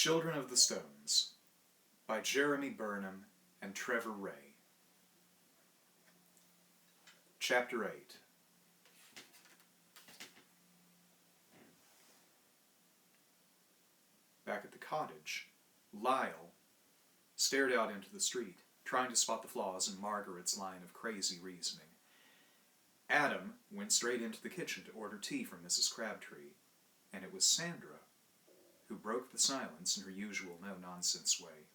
Children of the Stones by Jeremy Burnham and Trevor Ray. Chapter 8. Back at the cottage, Lyle stared out into the street, trying to spot the flaws in Margaret's line of crazy reasoning. Adam went straight into the kitchen to order tea from Mrs. Crabtree, and it was Sandra who broke the silence in her usual no-nonsense way.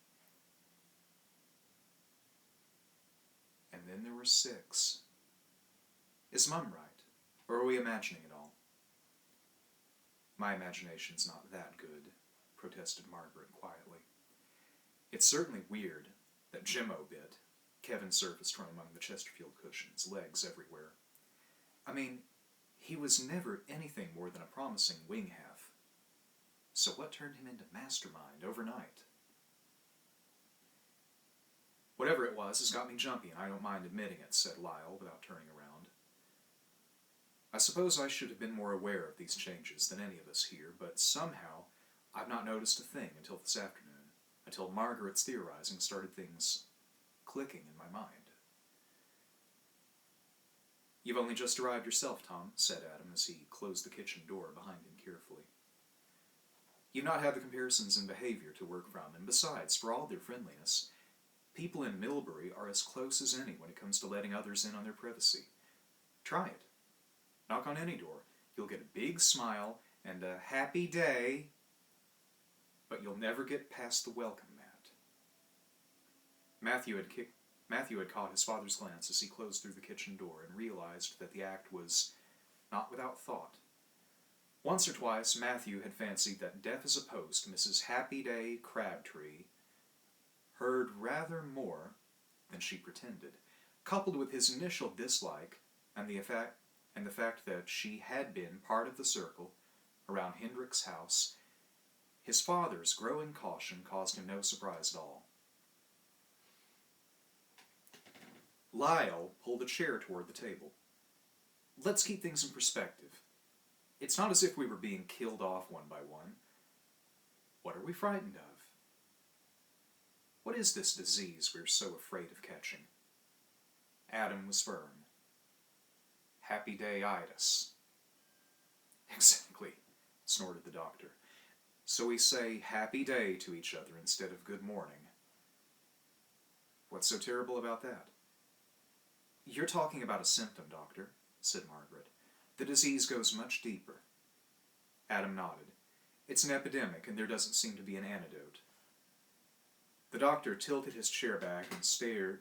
And then there were 6. Is Mum right, or are we imagining it all? My imagination's not that good, protested Margaret quietly. It's certainly weird that Jimmo bit. Kevin surfaced from among the Chesterfield cushions, legs everywhere. I mean, he was never anything more than a promising wing-half. So what turned him into mastermind overnight? Whatever it was has got me jumpy, and I don't mind admitting it, said Lyle without turning around. I suppose I should have been more aware of these changes than any of us here, but somehow I've not noticed a thing until this afternoon, until Margaret's theorizing started things clicking in my mind. You've only just arrived yourself, Tom, said Adam as he closed the kitchen door behind him carefully. You've not had the comparisons in behavior to work from, and besides, for all their friendliness, people in Millbury are as close as any when it comes to letting others in on their privacy. Try it. Knock on any door. You'll get a big smile and a happy day, but you'll never get past the welcome mat. Matthew had caught his father's glance as he closed through the kitchen door and realized that the act was not without thought. Once or twice, Matthew had fancied that deaf as a post, Mrs. Happy Day Crabtree heard rather more than she pretended, coupled with his initial dislike and the fact that she had been part of the circle around Hendrick's house. His father's growing caution caused him no surprise at all. Lyle pulled a chair toward the table. Let's keep things in perspective. It's not as if we were being killed off one by one. What are we frightened of? What is this disease we're so afraid of catching? Adam was firm. Happy Day-itis. Exactly, snorted the doctor. So we say happy day to each other instead of good morning. What's so terrible about that? You're talking about a symptom, Doctor, said Margaret. The disease goes much deeper. Adam nodded. It's an epidemic, and there doesn't seem to be an antidote. The doctor tilted his chair back and stared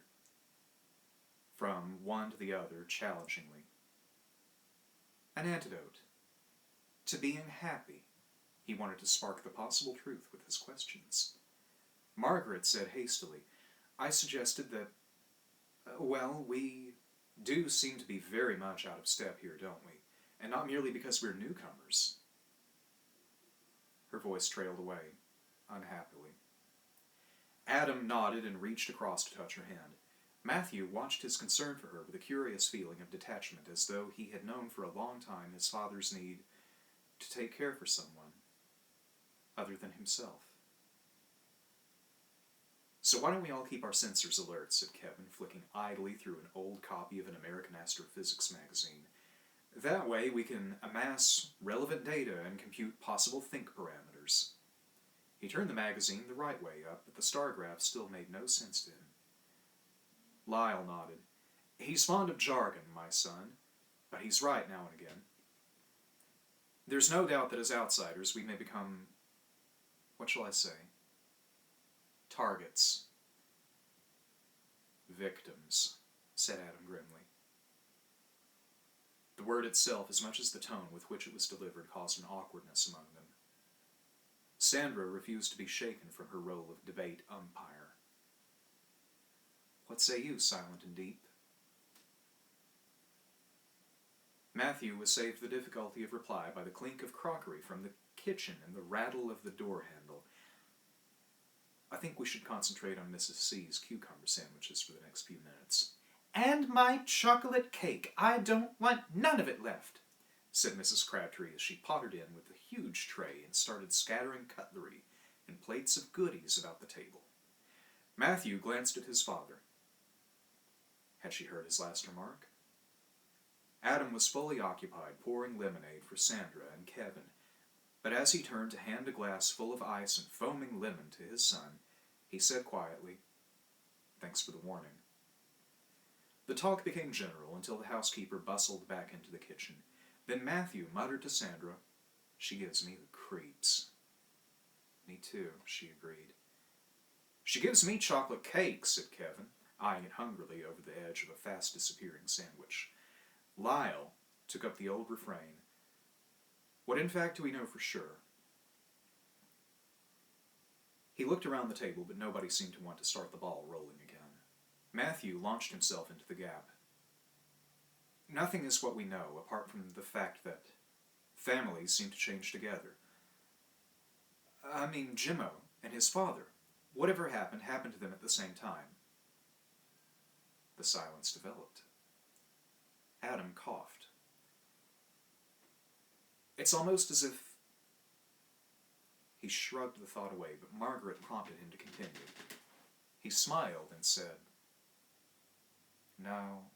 from one to the other challengingly. An antidote. To being happy. He wanted to spark the possible truth with his questions. Margaret said hastily, I suggested that, we do seem to be very much out of step here, don't we? And not merely because we're newcomers. Her voice trailed away, unhappily. Adam nodded and reached across to touch her hand. Matthew watched his concern for her with a curious feeling of detachment, as though he had known for a long time his father's need to take care for someone other than himself. So why don't we all keep our sensors alert, said Kevin, flicking idly through an old copy of an American astrophysics magazine. That way we can amass relevant data and compute possible think parameters. He turned the magazine the right way up, but the star graph still made no sense to him. Lyle nodded. He's fond of jargon, my son, but he's right now and again. There's no doubt that as outsiders we may become, what shall I say, targets. Victims, said Adam grimly. The word itself, as much as the tone with which it was delivered, caused an awkwardness among them. Sandra refused to be shaken from her role of debate umpire. What say you, Silent and Deep? Matthew was saved the difficulty of reply by the clink of crockery from the kitchen and the rattle of the door handle. I think we should concentrate on Mrs. C's cucumber sandwiches for the next few minutes. And my chocolate cake. I don't want none of it left, said Mrs. Crabtree as she pottered in with a huge tray and started scattering cutlery and plates of goodies about the table. Matthew glanced at his father. Had she heard his last remark? Adam was fully occupied pouring lemonade for Sandra and Kevin, but as he turned to hand a glass full of ice and foaming lemon to his son, he said quietly, "Thanks for the warning." The talk became general until the housekeeper bustled back into the kitchen. Then Matthew muttered to Sandra, "She gives me the creeps." "Me too," she agreed. "She gives me chocolate cake," said Kevin, eyeing it hungrily over the edge of a fast-disappearing sandwich. Lyle took up the old refrain. "What in fact do we know for sure?" He looked around the table, but nobody seemed to want to start the ball rolling again. Matthew launched himself into the gap. "Nothing is what we know, apart from the fact that families seem to change together. I mean, Jimmo and his father. Whatever happened to them at the same time." The silence developed. Adam coughed. "It's almost as if..." He shrugged the thought away, but Margaret prompted him to continue. He smiled and said, "No,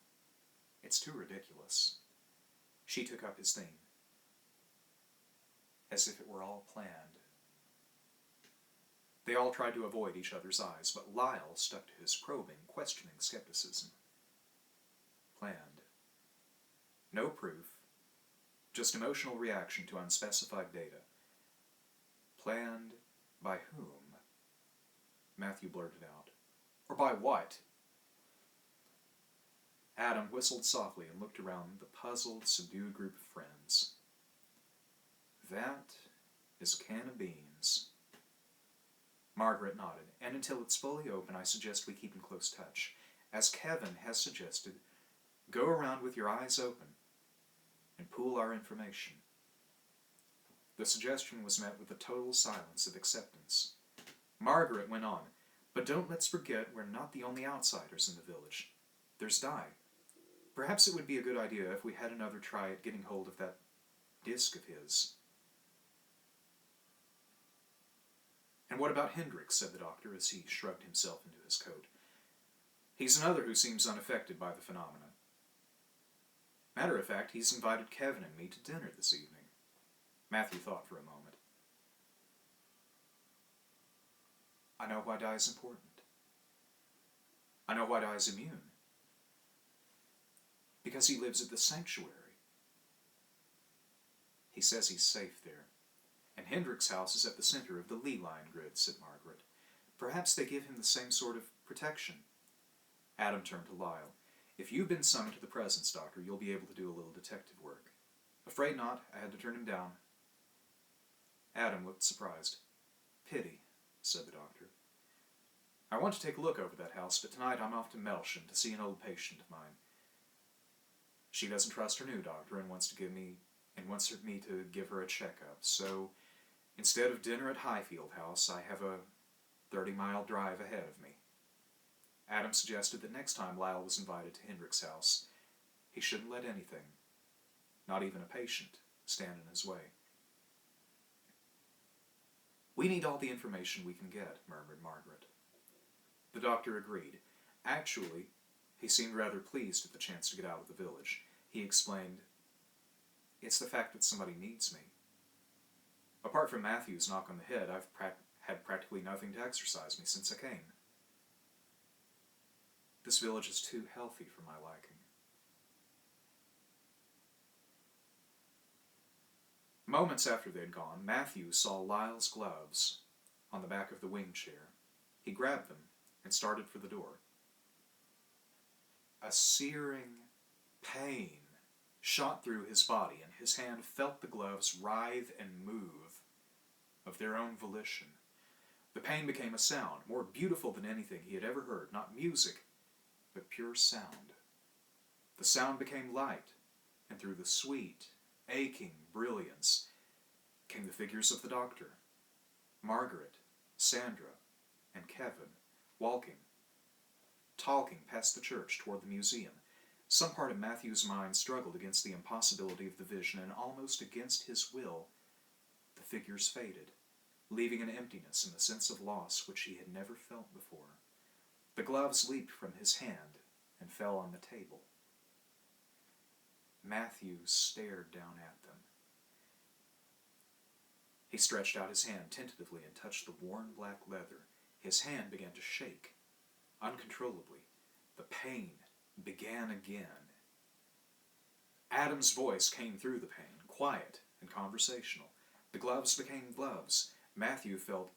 it's too ridiculous." She took up his theme. "As if it were all planned." They all tried to avoid each other's eyes, but Lyle stuck to his probing, questioning skepticism. Planned. No proof, just emotional reaction to unspecified data. Planned by whom? Matthew blurted out. "Or by what?" Adam whistled softly and looked around the puzzled, subdued group of friends. "That is a can of beans." Margaret nodded. "And until it's fully open, I suggest we keep in close touch. As Kevin has suggested, go around with your eyes open and pool our information." The suggestion was met with a total silence of acceptance. Margaret went on, "But don't let's forget we're not the only outsiders in the village. There's Di. Perhaps it would be a good idea if we had another try at getting hold of that disc of his." "And what about Hendricks?" said the doctor as he shrugged himself into his coat. "He's another who seems unaffected by the phenomena. Matter of fact, he's invited Kevin and me to dinner this evening." Matthew thought for a moment. "I know why Di's important. I know why Di's immune. Because he lives at the sanctuary. He says he's safe there. And Hendrick's house is at the center of the Lee line grid," said Margaret. "Perhaps they give him the same sort of protection." Adam turned to Lyle. "If you've been summoned to the presence, Doctor, you'll be able to do a little detective work." "Afraid not. I had to turn him down." Adam looked surprised. "Pity," said the doctor. "I want to take a look over that house, but tonight I'm off to Melsham to see an old patient of mine. She doesn't trust her new doctor and wants me to give her a checkup. So instead of dinner at Highfield House, I have a 30-mile drive ahead of me." Adam suggested that next time Lyle was invited to Hendrick's house, he shouldn't let anything, not even a patient, stand in his way. "We need all the information we can get," murmured Margaret. The doctor agreed. Actually, he seemed rather pleased at the chance to get out of the village. He explained, "It's the fact that somebody needs me. Apart from Matthew's knock on the head, I've had practically nothing to exercise me since I came. This village is too healthy for my liking." Moments after they had gone, Matthew saw Lyle's gloves on the back of the wing chair. He grabbed them and started for the door. A searing pain shot through his body, and his hand felt the gloves writhe and move of their own volition. The pain became a sound, more beautiful than anything he had ever heard, not music, but pure sound. The sound became light, and through the sweet, aching brilliance came the figures of the doctor, Margaret, Sandra, and Kevin, talking past the church toward the museum. Some part of Matthew's mind struggled against the impossibility of the vision, and almost against his will, the figures faded. leaving an emptiness and a sense of loss which he had never felt before. The gloves leaped from his hand and fell on the table. Matthew stared down at them. He stretched out his hand tentatively and touched the worn black leather. His hand began to shake, uncontrollably. The pain began again. Adam's voice came through the pain, quiet and conversational. The gloves became gloves. Matthew felt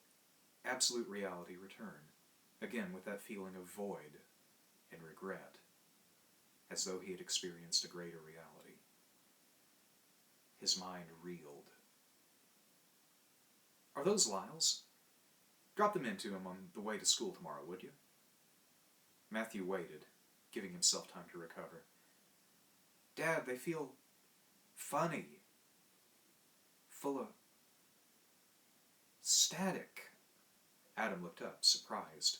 absolute reality return, again with that feeling of void and regret, as though he had experienced a greater reality. His mind reeled. "Are those Lyle's? Drop them into him on the way to school tomorrow, would you?" Matthew waited, giving himself time to recover. "Dad, they feel funny. Full of static." Adam looked up, surprised.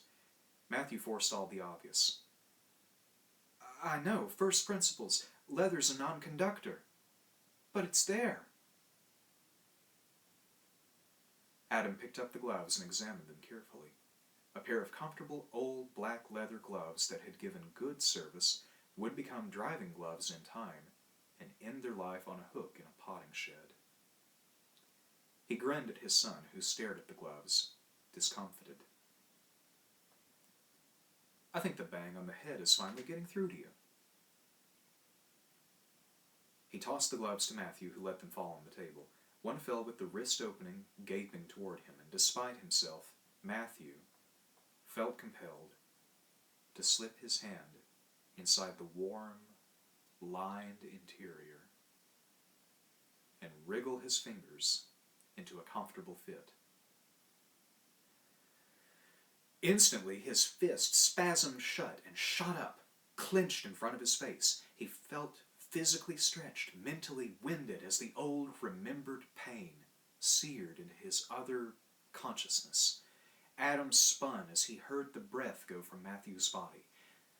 Matthew forestalled the obvious. "I know, first principles. Leather's a non-conductor. But it's there." Adam picked up the gloves and examined them carefully. A pair of comfortable old black leather gloves that had given good service would become driving gloves in time and end their life on a hook in a potting shed. He grinned at his son, who stared at the gloves, discomfited. "I think the bang on the head is finally getting through to you." He tossed the gloves to Matthew, who let them fall on the table. One fell with the wrist opening, gaping toward him, and despite himself, Matthew felt compelled to slip his hand inside the warm, lined interior and wriggle his fingers into a comfortable fit. Instantly, his fist spasmed shut and shot up, clenched in front of his face. He felt physically stretched, mentally winded, as the old remembered pain seared into his other consciousness. Adam spun as he heard the breath go from Matthew's body.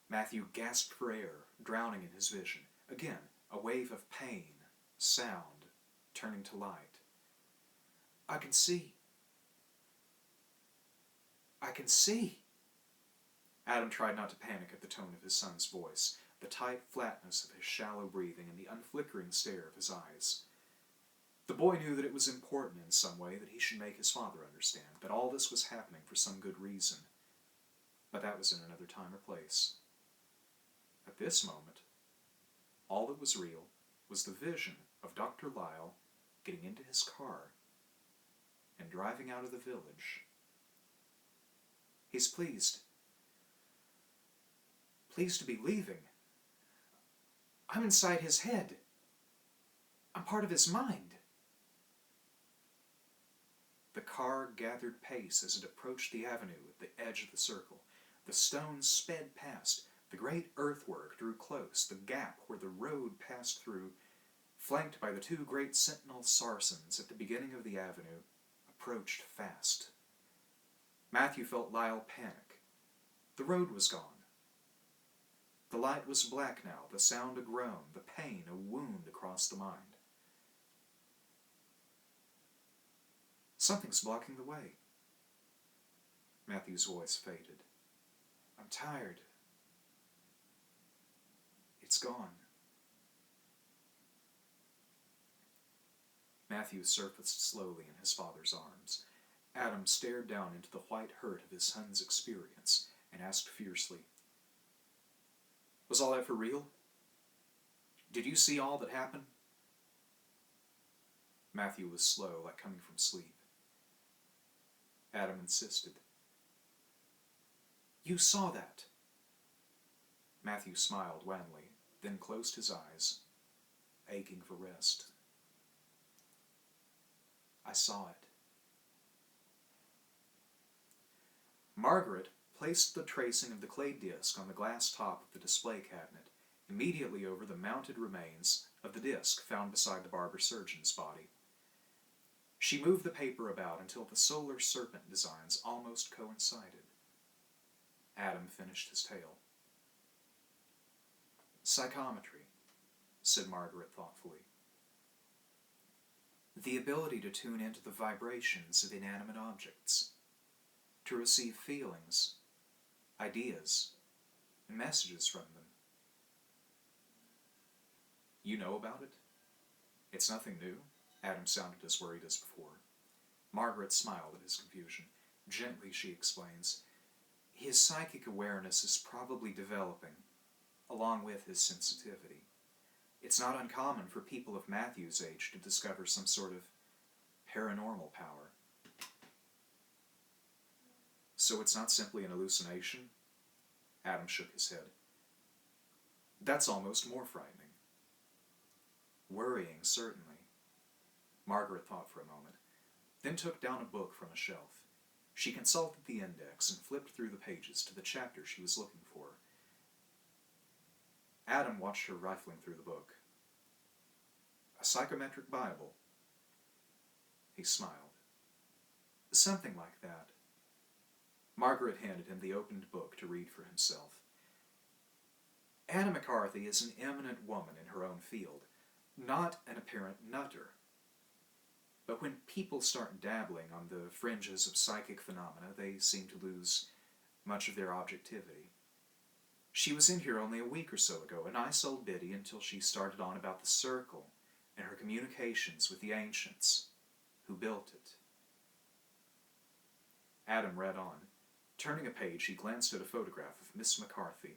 Matthew gasped for air, drowning in his vision. Again, a wave of pain, sound, turning to light. "I can see. I can see." Adam tried not to panic at the tone of his son's voice, the tight flatness of his shallow breathing, and the unflickering stare of his eyes. The boy knew that it was important in some way that he should make his father understand, that all this was happening for some good reason. But that was in another time or place. At this moment, all that was real was the vision of Dr. Lyle getting into his car and driving out of the village. "He's pleased to be leaving. I'm inside his head. I'm part of his mind." The car gathered pace as it approached the avenue at the edge of the circle. The stones sped past. The great earthwork drew close. The gap where the road passed through, flanked by the two great sentinel sarsens at the beginning of the avenue, approached fast. Matthew felt Lyle panic. The road was gone. The light was black now, the sound a groan, the pain a wound across the mind. "Something's blocking the way." Matthew's voice faded. "I'm tired. It's gone." Matthew surfaced slowly in his father's arms. Adam stared down into the white hurt of his son's experience and asked fiercely, "Was all that for real? Did you see all that happened?" Matthew was slow, like coming from sleep. Adam insisted. "You saw that." Matthew smiled wanly, then closed his eyes, aching for rest. "I saw it." Margaret placed the tracing of the clay disc on the glass top of the display cabinet, immediately over the mounted remains of the disc found beside the barber surgeon's body. She moved the paper about until the solar serpent designs almost coincided. Adam finished his tale. "Psychometry," said Margaret thoughtfully. The ability to tune into the vibrations of inanimate objects, to receive feelings, ideas, and messages from them. You know about it? It's nothing new. Adam sounded as worried as before. Margaret smiled at his confusion. Gently, she explains, his psychic awareness is probably developing, along with his sensitivity. It's not uncommon for people of Matthew's age to discover some sort of paranormal power. So it's not simply an hallucination? Adam shook his head. That's almost more frightening. Worrying, certainly. Margaret thought for a moment, then took down a book from a shelf. She consulted the index and flipped through the pages to the chapter she was looking for. Adam watched her rifling through the book. A psychometric Bible. He smiled. Something like that. Margaret handed him the opened book to read for himself. Anna McCarthy is an eminent woman in her own field, not an apparent nutter. But when people start dabbling on the fringes of psychic phenomena, they seem to lose much of their objectivity. She was in here only a week or so ago, and I sold Biddy until she started on about the circle and her communications with the ancients who built it. Adam read on. Turning a page, he glanced at a photograph of Miss McCarthy,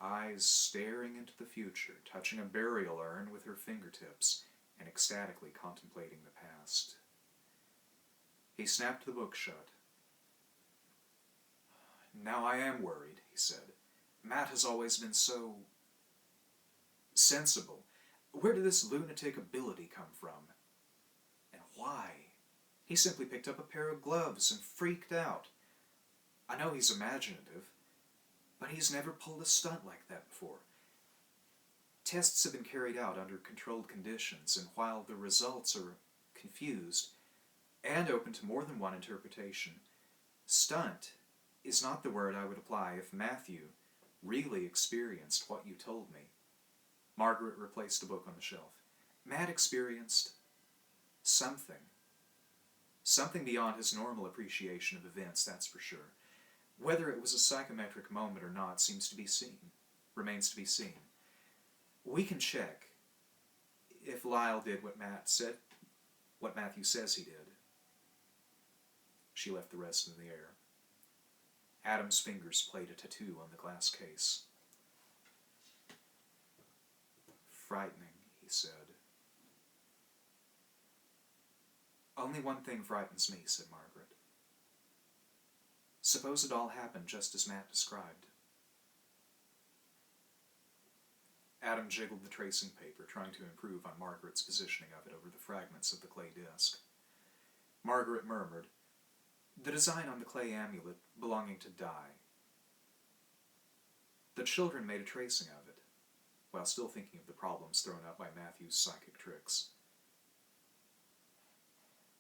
eyes staring into the future, touching a burial urn with her fingertips, and ecstatically contemplating the past. He snapped the book shut. Now I am worried, he said. Matt has always been so sensible. Where did this lunatic ability come from? And why? He simply picked up a pair of gloves and freaked out. I know he's imaginative, but he's never pulled a stunt like that before. Tests have been carried out under controlled conditions, and while the results are confused and open to more than one interpretation, stunt is not the word I would apply if Matthew really experienced what you told me. Margaret replaced the book on the shelf. Matt experienced something. Something beyond his normal appreciation of events, that's for sure. Whether it was a psychometric moment or not remains to be seen. We can check if Lyle did what Matthew says he did. She left the rest in the air. Adam's fingers played a tattoo on the glass case. Frightening, he said. Only one thing frightens me, said Margaret. Suppose it all happened just as Matt described. Adam jiggled the tracing paper, trying to improve on Margaret's positioning of it over the fragments of the clay disc. Margaret murmured, the design on the clay amulet belonging to Di. The children made a tracing of it, while still thinking of the problems thrown up by Matthew's psychic tricks.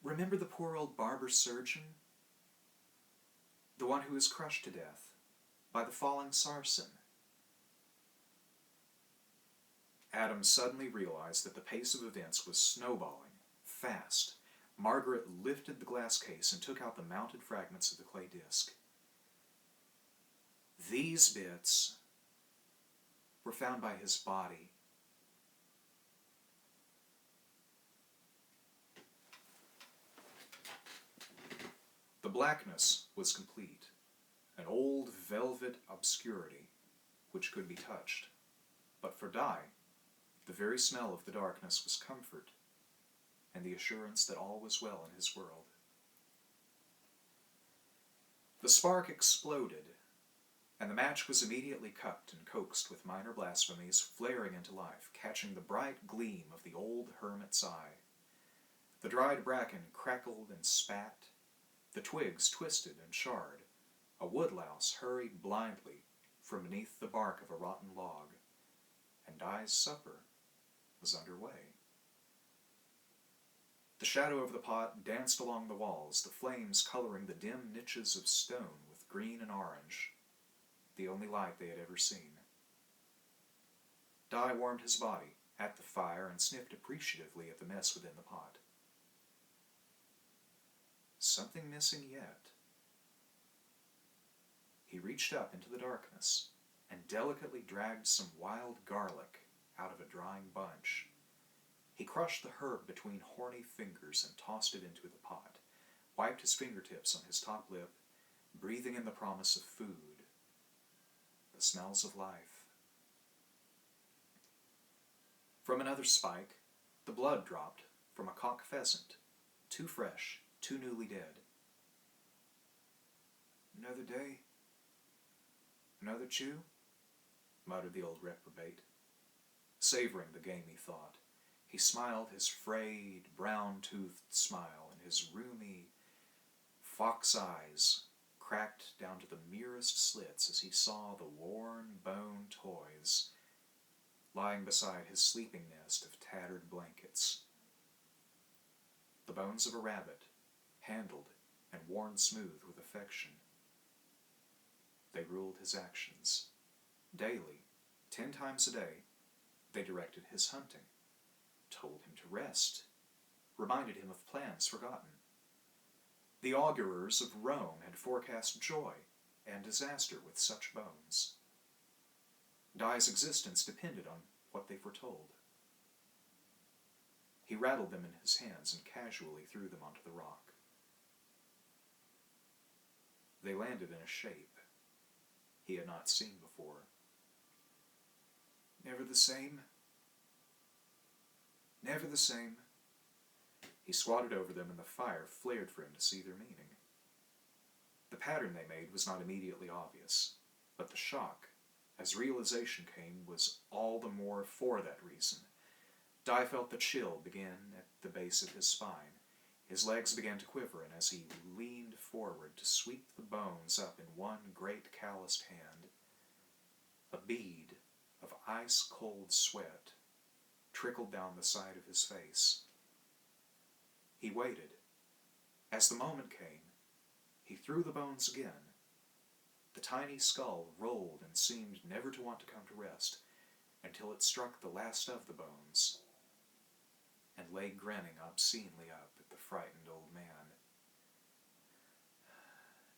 Remember the poor old barber surgeon? The one who was crushed to death by the falling sarsen. Adam suddenly realized that the pace of events was snowballing, fast. Margaret lifted the glass case and took out the mounted fragments of the clay disc. These bits were found by his body. The blackness was complete, an old velvet obscurity which could be touched. But for Di, the very smell of the darkness was comfort, and the assurance that all was well in his world. The spark exploded, and the match was immediately cupped and coaxed with minor blasphemies flaring into life, catching the bright gleam of the old hermit's eye. The dried bracken crackled and spat, the twigs twisted and charred. A woodlouse hurried blindly from beneath the bark of a rotten log, and Di's supper was underway. The shadow of the pot danced along the walls, the flames coloring the dim niches of stone with green and orange, the only light they had ever seen. Di warmed his body at the fire and sniffed appreciatively at the mess within the pot. something missing yet. He reached up into the darkness and delicately dragged some wild garlic out of a drying bunch. He crushed the herb between horny fingers and tossed it into the pot, wiped his fingertips on his top lip, breathing in the promise of food, the smells of life. From another spike, the blood dropped from a cock pheasant, too fresh, too newly dead. "Another day? Another chew?" muttered the old reprobate. Savoring the gamey thought, he smiled his frayed, brown-toothed smile, and his rheumy fox eyes cracked down to the merest slits as he saw the worn bone toys lying beside his sleeping nest of tattered blankets. The bones of a rabbit, handled and worn smooth with affection. They ruled his actions. Daily, 10 times a day, they directed his hunting, told him to rest, reminded him of plans forgotten. The augurers of Rome had forecast joy and disaster with such bones. Dai's existence depended on what they foretold. He rattled them in his hands and casually threw them onto the rock. They landed in a shape he had not seen before. "Never the same? Never the same." He squatted over them and the fire flared for him to see their meaning. The pattern they made was not immediately obvious, but the shock, as realization came, was all the more for that reason. Dai felt the chill begin at the base of his spine. His legs began to quiver, and as he leaned forward to sweep the bones up in one great calloused hand, a bead of ice-cold sweat trickled down the side of his face. He waited. As the moment came, he threw the bones again. The tiny skull rolled and seemed never to want to come to rest until it struck the last of the bones and lay grinning obscenely up at the frightened old man.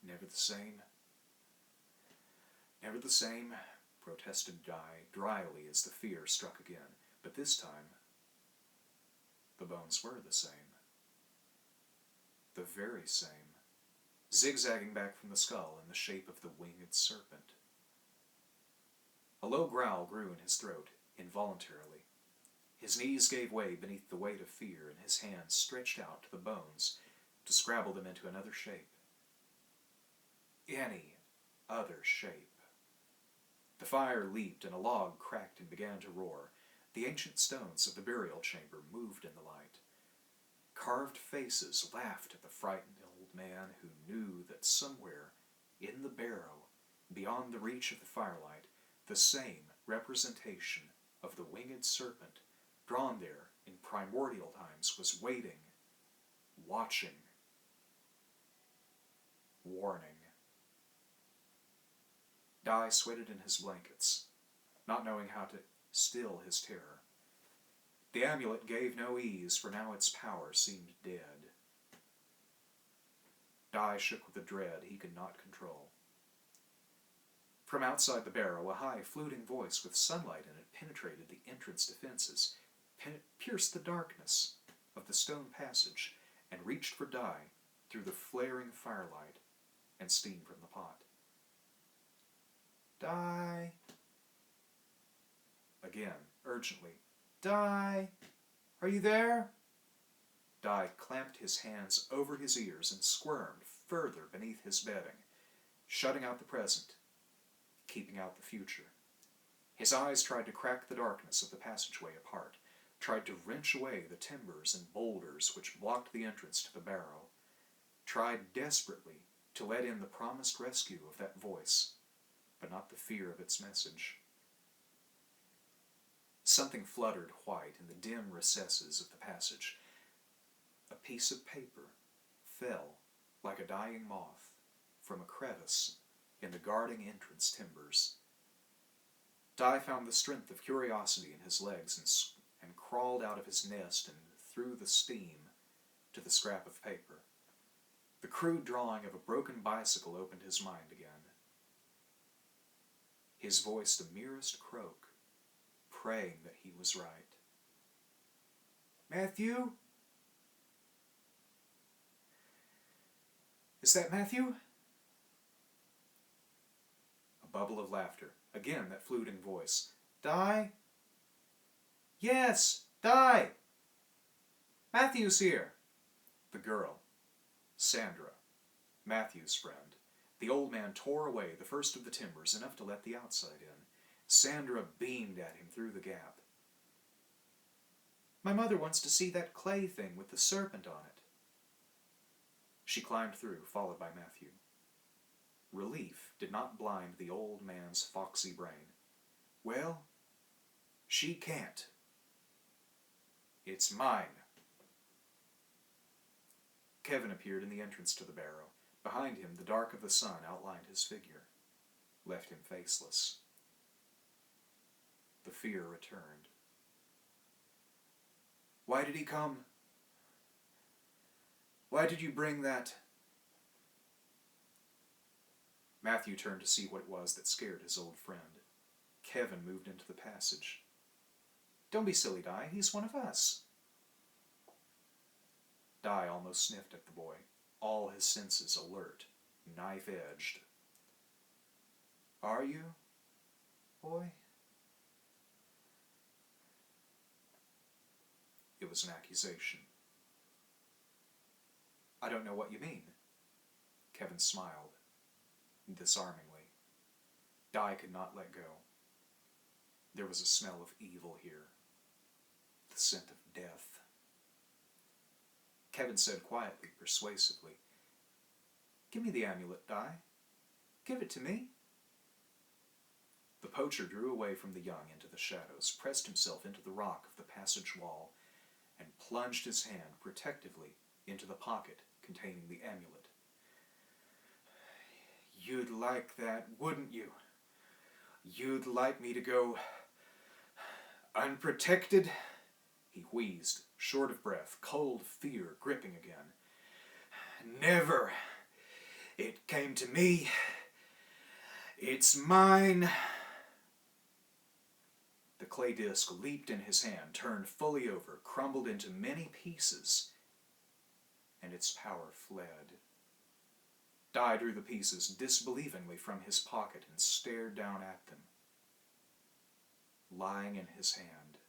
"Never the same? Never the same," protested Dai dryly as the fear struck again. But this time, the bones were the same. The very same, zigzagging back from the skull in the shape of the winged serpent. A low growl grew in his throat, involuntarily. His knees gave way beneath the weight of fear, and his hands stretched out to the bones to scrabble them into another shape. Any other shape. The fire leaped, and a log cracked and began to roar. The ancient stones of the burial chamber moved in the light. Carved faces laughed at the frightened old man who knew that somewhere in the barrow, beyond the reach of the firelight, the same representation of the winged serpent, drawn there in primordial times, was waiting, watching, warning. Dai sweated in his blankets, not knowing how to still his terror. The amulet gave no ease, for now its power seemed dead. Dai shook with a dread he could not control. From outside the barrow, a high, fluting voice with sunlight in it penetrated the entrance defenses, pierced the darkness of the stone passage, and reached for Dai through the flaring firelight and steam from the pot. "Dai!" Again, urgently. "Dai! Are you there?" Dai clamped his hands over his ears and squirmed further beneath his bedding, shutting out the present, keeping out the future. His eyes tried to crack the darkness of the passageway apart, tried to wrench away the timbers and boulders which blocked the entrance to the barrow, tried desperately to let in the promised rescue of that voice, but not the fear of its message. Something fluttered white in the dim recesses of the passage. A piece of paper fell like a dying moth from a crevice in the guarding entrance timbers. Dai found the strength of curiosity in his legs and crawled out of his nest and through the steam to the scrap of paper. The crude drawing of a broken bicycle opened his mind again. His voice the merest croak, praying that he was right. Matthew? Is that Matthew? A bubble of laughter. Again, that fluting voice. Di? Yes, Di! Matthew's here. The girl. Sandra. Matthew's friend. The old man tore away the first of the timbers, enough to let the outside in. Sandra beamed at him through the gap. My mother wants to see that clay thing with the serpent on it. She climbed through, followed by Matthew. Relief did not blind the old man's foxy brain. Well, she can't. It's mine. Kevin appeared in the entrance to the barrow. Behind him, the dark of the sun outlined his figure, left him faceless. The fear returned. Why did he come? Why did you bring that? Matthew turned to see what it was that scared his old friend. Kevin moved into the passage. Don't be silly, Di. He's one of us. Di almost sniffed at the boy, all his senses alert, knife-edged. Are you, boy? It was an accusation. I don't know what you mean. Kevin smiled, disarmingly. Di could not let go. There was a smell of evil here, the scent of death. Kevin said quietly, persuasively, Give me the amulet, Di. Give it to me. The poacher drew away from the young into the shadows, pressed himself into the rock of the passage wall, and plunged his hand protectively into the pocket containing the amulet. You'd like that, wouldn't you? You'd like me to go unprotected? He wheezed, short of breath, cold fear gripping again. Never. It came to me. It's mine. The clay disc leaped in his hand, turned fully over, crumbled into many pieces, and its power fled. Di drew the pieces disbelievingly from his pocket and stared down at them. Lying in his hand,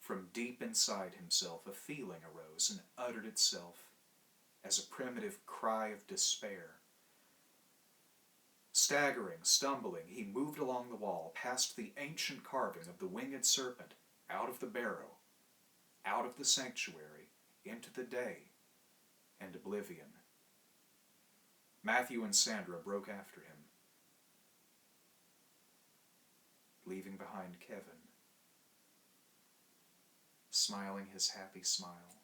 from deep inside himself, a feeling arose and uttered itself as a primitive cry of despair. Staggering, stumbling, he moved along the wall, past the ancient carving of the winged serpent, out of the barrow, out of the sanctuary, into the day and oblivion. Matthew and Sandra broke after him, leaving behind Kevin, smiling his happy smile.